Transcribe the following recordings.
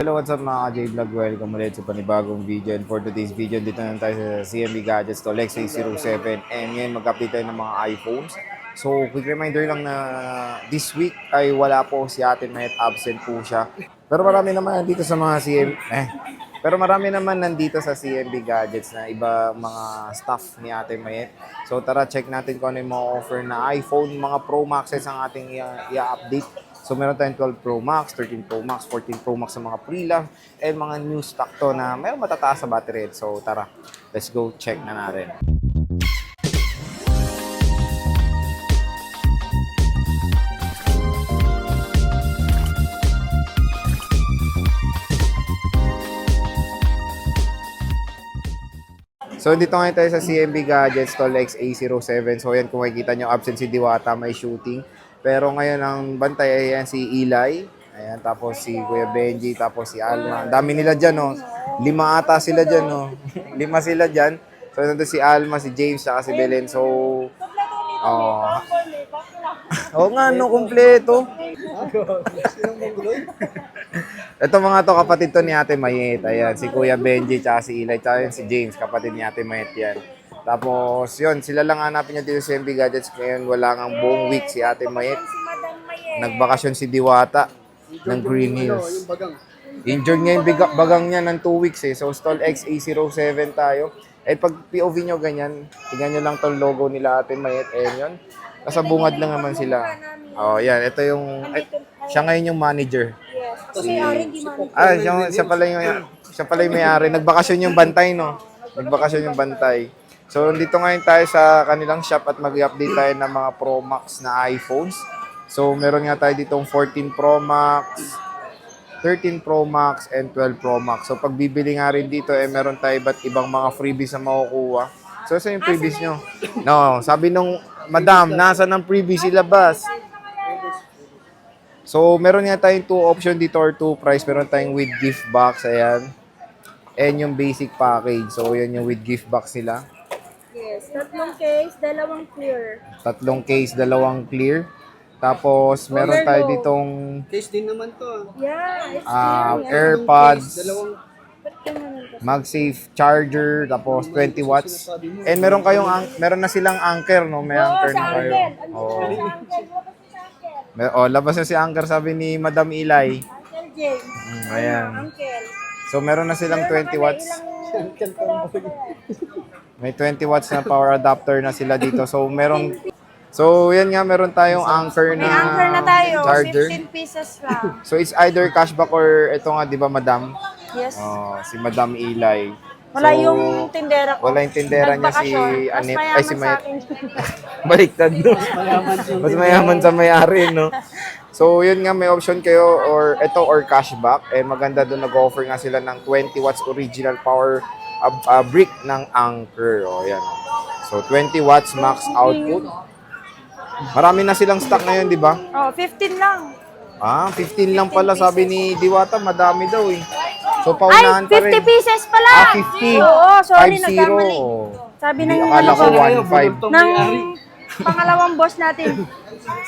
Hello, what's up mga ka-J-Vlog? Welcome ulit sa panibagong video. And for today's video, dito na tayo sa CMB Gadgets to Lex 807. And ngayon mag-update tayo ng mga iPhones. So, quick reminder lang na this week ay wala po si Ate Mayet, absent po siya. Pero marami naman nandito sa mga Pero marami naman nandito sa CMB Gadgets na iba mga staff ni Ate Mayet. So, tara check natin kung ano yung mga offer na iPhone, mga Pro Maxes ang ating i-update. So, meron tayong 12 Pro Max, 13 Pro Max, 14 Pro Max sa mga pre-love, and mga new stock to na meron matataas sa battery rate. So, tara, let's go check na natin. So, dito ngayon tayo sa CMB Gadgets to Lex A07. So, yan, kung makikita nyo, absent si Diwata, may shooting. Pero ngayon ang bantay ayan si Eli. Ayan, tapos si Kuya Benji, tapos si Alma. Ang dami nila dyan, no? 5 ata sila dyan, no? 5 sila dyan. So, nandun si Alma, si James, saka si Belen. So, oh. Oo nga, no? Kompleto. Ito mga to, kapatid to ni Ate Mayet. Ayan, si Kuya Benji, tsaka si Eli, tsaka si James, kapatid ni Ate Mayet yan. Tapos, yun, sila lang hanapin niya dito sa MB Gadgets. Ngayon, wala nga buong week si Ate Mayet. Nagbakasyon si Diwata ng Green Hills. Injured nga yung bagang niya ng 2 weeks eh. So, Stall X A07 tayo. At pag POV nyo ganyan, tingnan nyo lang tong logo nila Ate Mayet. Ayan yun. Kasabungad lang naman sila. Oh, yan. Ito yung, siya ngayon yung manager. Siya pala yung may-ari. Nagbakasyon yung bantay, no? Nagbakasyon yung bantay. So, dito ngayon tayo sa kanilang shop at mag-update tayo ng mga Pro Max na iPhones. So, meron nga tayo ditong 14 Pro Max, 13 Pro Max, and 12 Pro Max. So, pag bibili nga rin dito, meron tayo iba't ibang mga freebies na makukuha. So, saan yung freebies nyo? No, sabi nung madam, nasa ng freebies ilabas? So, meron nga tayong 2 option dito or 2 price. Meron tayong with gift box, ayan. And yung basic package. So, yan yung with gift box nila. Yes, 3 case, 2 clear. 3 case, 2 clear. Tapos, meron tayo ditong Case din naman to. Yeah, it's clear. AirPods, Ba't naman ito? MagSafe charger, tapos 20 watts. And meron na silang Anker, no? May Anker na kayo. Oh. Labas na si Anker, sabi ni Madam Eli. Uncle James. Ayan. Uncle. So, meron na silang 20 watts. May 20 watts na power adapter na sila dito. So, yan nga, meron tayong Anker na May anchor na tayo. charger. 15 pieces lang. So, it's either cashback or ito nga, di ba, Madam? Yes. Si Madam Eli. Wala So, yung tindera ko. wala yung tindera niya si Nagbakasyon. Anet. Mas Ay, si mayaman sa Mayet. akin. Baliktad, no? Mas mayaman sa may-ari, no? So, yun nga, may option kayo or cashback. Maganda doon, nag-offer nga sila ng 20 watts original power brick ng Anker. Yan. So, 20 watts max output. Marami na silang stock ngayon, di ba? 15 lang. 15 lang pala, sabi ni Diwata, madami daw eh. So, Ay, paunahan pa rin. 50 pieces pala. 50. Oo, sorry, 5-0. nagkamali. Sabi ng Akala ko 1-5. ng pangalawang boss natin.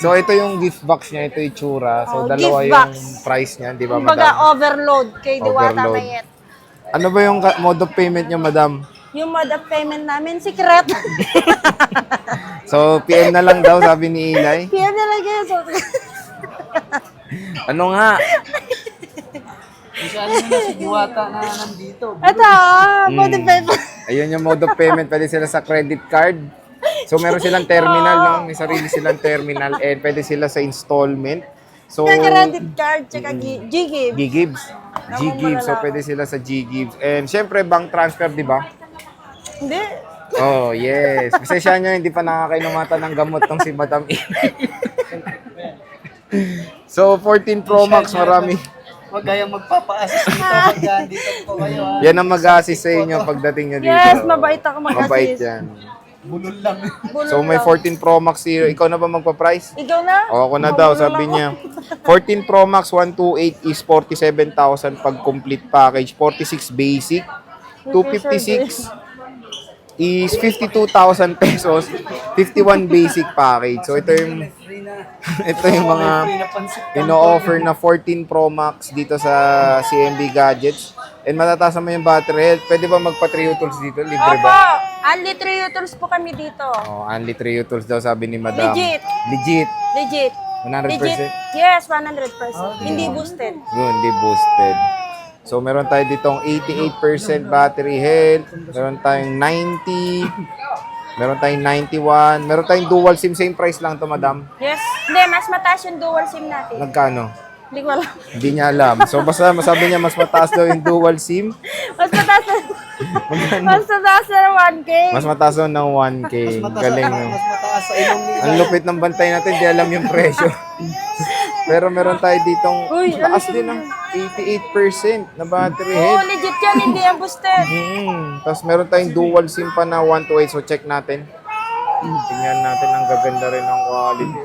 So, ito yung gift box niya, ito yung tsura. So, dalawa gift yung box. price niya, di ba, Kumbaga, madam? overload kay Diwata Overload. Mayet. Ano ba yung mode of payment niyo, madam? Yung mode of payment namin, secret. So, PM na lang daw, sabi ni Eli. PM na lang kayo. So, Ano nga? Isa na si Diwata na nandito. ito, mode of payment. Ayun yung mode of payment. Pwede sila sa credit card. So, meron silang terminal, no? May sarili silang terminal. And pwede sila sa installment. So, Credit card, tsaka G-Give. G-Gibbs. G-Gibbs. So, pwede sila sa G-Gibbs. And syempre, bank transfer, di ba? Hindi. Oh, yes. Kasi siya niya, hindi pa nakakainumata ng gamot tong si Madam E. So, 14 Pro Max, marami. Huwag kayong magpapa-assist dito pag dito po kayo. Ha? Yan ang mag-assist sa inyo pagdating nyo dito. Yes, mabait ako mag-assist. Mabait yan. Bulol lang. So, may 14 Pro Max here. Ikaw na ba magpa-price? Ikaw na? O, ako na daw, sabi niya. 14 Pro Max 128 is 47,000 pag complete package. 46 basic. 256. is 52,000 pesos, 51 basic package. So ito yung ito yung mga ino-offer na 14 Pro Max dito sa CMB Gadgets. And matataas naman yung battery health. Pwede ba magpa-trio tools dito? Libre Opo, ba? only 3 tools po kami dito. Oh, only trio tools daw sabi ni Madam. Legit. Legit. Legit. 100%? Legit. Yes, 100%. Hindi boosted. Yun, di boosted. So, meron tayo ditong 88% battery health. Meron tayong 90. Meron tayong 91. Meron tayong dual SIM. Same price lang to, Madam. Yes. Hindi, mas mataas yung dual SIM natin. Nagkano? Hindi ko alam. Hindi niya alam. So, basta masabi niya mas mataas daw yung dual SIM. Mas mataas na, mas mataas na 1K. Mas mataas daw ng 1K. Galing, no? Mas mataas sa ilong nila. Ang lupit ng bantay natin, di alam yung presyo. Pero meron tayo ditong Uy, taas din ng 88% na battery Oo, health. legit yan. Hindi yan boosted. Tapos meron tayong dual SIM pa na 128. So check natin. Tingnan natin, ang gaganda rin ng quality.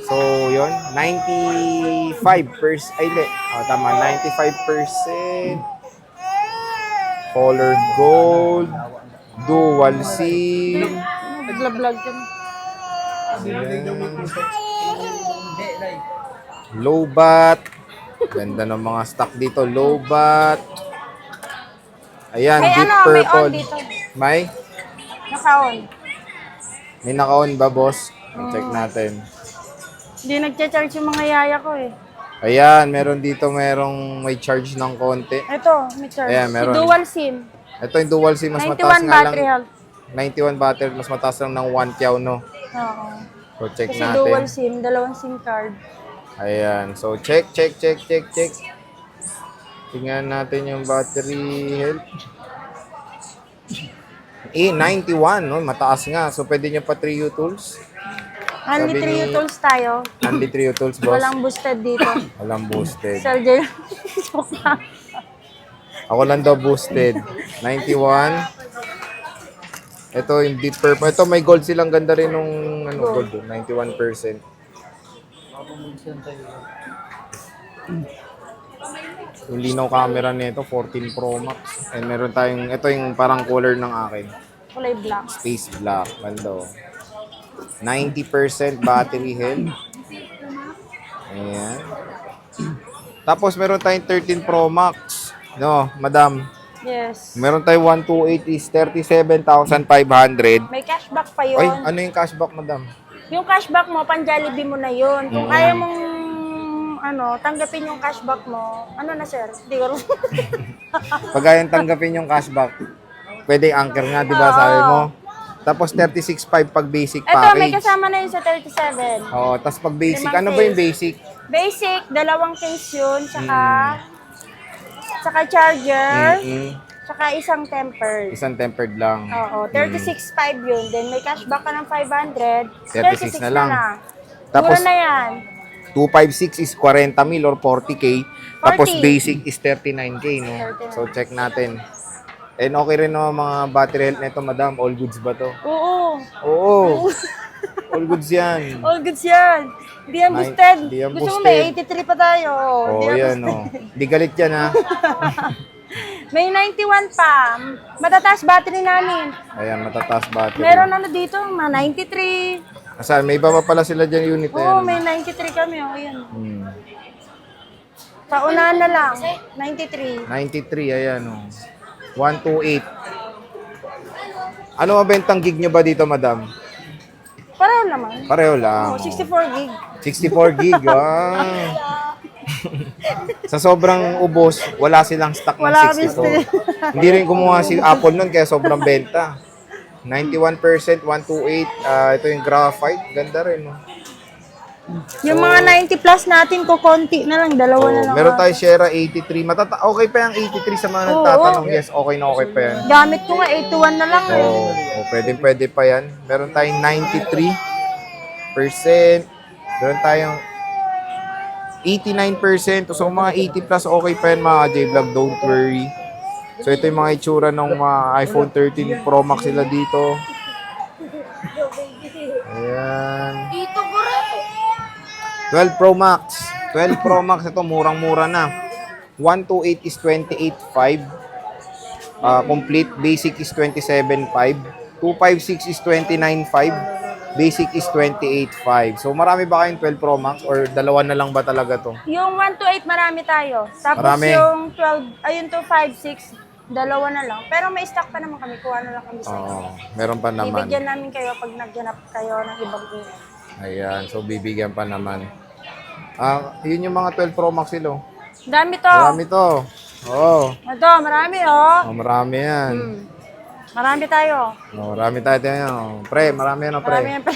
So yun, 95%. Ay, hindi. Oh, tama, 95%. Color gold. Dual SIM. Nagla-vlog yan. Low bat. Ganda ng mga stock dito. Low bat. Ayan, May deep ano, may on purple. dito. May? Naka-on. May naka-on ba, boss? Check natin. Hindi nagcha-charge yung mga yaya ko eh. Ayan, meron dito, may charge ng konti. Ito, may charge. Ayan, meron. Si dual SIM. Ito yung dual SIM, mas 91 mataas nga battery lang. health. 91 battery, mas mataas lang ng 1 kyaw, no? Oo. So, check Kasi dual natin. SIM, dalawang SIM card. Ayan, so check. Tingnan natin yung battery health. 91, no? Mataas nga. So, pwede nyo pa trio tools. Only Sabi 3 ni- tools tayo. Only trio tools, boss. Walang boosted dito. Walang boosted. Sir Jay. Joke lang. Ako lang daw boosted. 91. Ito yung deep purple. Ito may gold silang, ganda rin nung gold. 91%. Yung linaw camera nito, 14 Pro Max. And meron tayong, ito yung parang color ng akin. Kulay black. Space black. Ganda, oh. 90% battery health. Ayan. Tapos meron tayong 13 Pro Max. No, madam. Yes. Meron tayong 128 is 37,500. May cashback pa yun. Oy, ano yung cashback, madam? Yung cashback mo, pan Jollibee mo na yun. Kung kaya mong tanggapin yung cashback mo, ano na sir? Hindi ko Pag ayaw tanggapin yung cashback, pwede anchor nga, di ba, sabi mo? Tapos 36,500 pag basic Ito, package. may kasama na yun sa 37. Oo, tapos pag basic, Limang ano ba yung case. basic? Basic, dalawang case yun, tsaka charger, tsaka isang tempered. Isang tempered lang. Oo, 36.5 yun. Then may cashback ka ng 500. 36 na lang. Tapos, Tapos, mura na yan. 256 is 40 mil or 40K. Tapos 40. basic is 39K, no? 39. So check natin. And okay rin no, mga battery health nito, madam. All goods ba to? Oo. Oo. All goods yan. All goods yan. Hindi yan May- boosted. di yan Gusto mo boosted. may 83 pa tayo. Oo, Di yan yan, boosted. oh. Di galit yan, ha? May 91 pa. Matataas battery namin. Ayan, matataas battery. Meron ano dito, mga 93. Asan? May iba pa pala sila dyan unit na yan. Oo, may 93 kami. Oh, yan. Hmm. Sa unahan na lang, 93. 93, ayan, oh. 128. Ano mabentang gig nyo ba dito, madam? Pareho naman. Pareho lang. Oh, 64 gig. 64 gig, ah. Sa sobrang ubos, wala silang stock ng Wala kami 64. Hindi rin kumuha si Apple nun, kaya sobrang benta. 91%, 128. Ito yung graphite. Ganda rin, no? Yung mga 90 plus natin, kukonti na lang, dalawa na lang. Meron tayo Sierra 83. Okay pa yung 83 sa mga nagtatanong. Yes, okay na okay pa yan. Gamit ko nga, 81 na lang eh. Pwede pa yan. Meron tayong 93%. Meron tayong 89%. So, mga 80 plus okay pa yan, mga J-Vlog. Don't worry. So, ito yung mga itsura ng mga iPhone 13 Pro Max sila dito. Ayan. 12 Pro Max. 12 Pro Max. Ito, murang-mura na. 128 is 28.5. Complete, basic is 27.5. 256 is 29.5. Basic is 28.5. So marami ba kayong 12 Pro Max or dalawa na lang ba talaga to? Yung 1 to 8 marami tayo. Tapos Marami. yung 12, ayun to 5, 6, dalawa na lang. Pero may stock pa naman kami. Kuha na lang kami sa inyo. Oo, meron pa naman. Bibigyan namin kayo pag naghanap kayo ng ibang unit. Ayan, so bibigyan pa naman. Yun yung mga 12 Pro Max silo. Dami to. Marami to. Oo. Ito, marami oh. Marami yan. Marami tayo. Marami tayo yan. Pre, marami yan, pre. Marami yan, pre.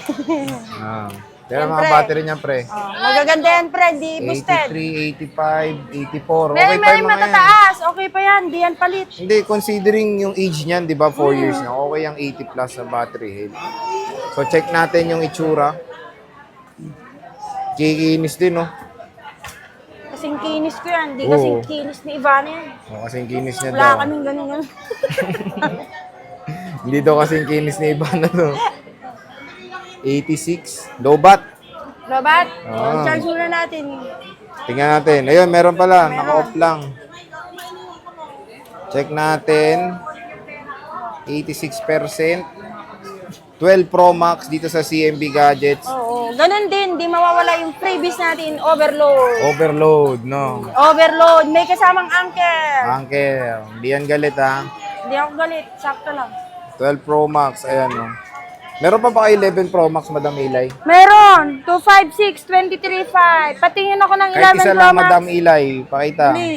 Kaya mga Pre. battery niya, pre. Oh, magaganda yan, pre. Di boosted. 83, 85, 84. Meron Okay pa yung mga yan. matataas. Okay pa yan. Di yan palit. Hindi, considering yung age niyan, di ba, 4 years na, okay yung 80 plus na battery health. So, check natin yung itsura. Kikinis din, no? Kasing kinis ko yan. Di Oo. kasing kinis ni Ivana yan. O, kasing kinis niya Wala daw. kaming ganun. Hindi daw kasing kinis ni Ivana, no? 86. Low bat. Robot, Ah. charge muna natin. Tingnan natin. Ayun, meron pala. Naka-off lang. Check natin. 86%. 12 Pro Max dito sa CMB Gadgets. Oo, ganun din. Di mawawala yung freebies natin. Overload. Overload, no? Overload. May kasamang anchor. Anker, hindi yan galit, ha? Hindi ako galit. Sakto lang. 12 Pro Max, ayan, no? Meron pa ba kayo 11 Pro Max, Madam Ilay? Meron. 256, 23.5. Patingin ako ng 11 Kahit isa Pro lang, Max. Madam Ilay. Pakita. Hindi.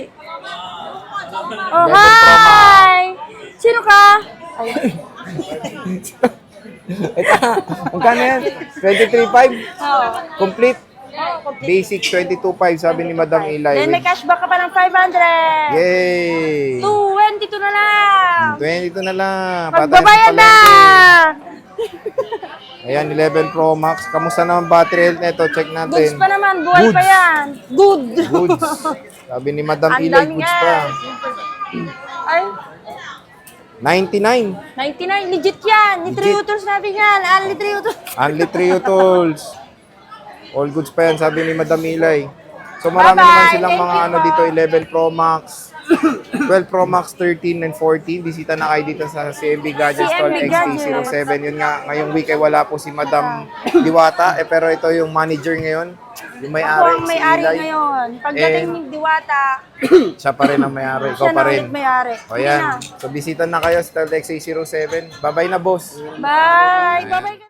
Oh, 11 Pro Max. hi! Sino ka? Ay, Magkano yan? 23.5? oo. Complete? Oo, complete. Basic 22.5, sabi ni Madam Ilay. Then may cashback ka pa ng 500. Yay! 22 na lang. 22 na lang. Patay Magbabayad sa na. palengke. Ayan, 11 Pro Max. Kamusta naman battery health nito? Check Goods natin. pa naman. Buhay Goods. pa yan. Good. Goods. Sabi ni Madam Ang Ilay, daming goods pa. ads. Ay, 99. 99. Legit yan. Ni Legit. Triutors natin yan. Only Triutors. Only Trio Tools. All goods pa yan, sabi ni Madam Ilay. So marami Bye-bye. naman silang Thank mga you ano po. dito, 11 Pro Max, 12 Pro Max, 13 and 14. Bisita na kayo dito sa CMB Gadgets Store CMB Gadgets. XT07. Yun nga, ngayong week ay wala po si Madam Diwata. Pero ito yung manager ngayon. Yung Ako may-ari, ang si may-ari Ilay. ngayon. Pagdating And- ni Diwata, Siya pa rin ang may-ari. Ikaw siya pa na rin. ulit may-ari. O yan. So bisita na kayo sa XA07. Bye-bye na, boss. Bye! Bye-bye!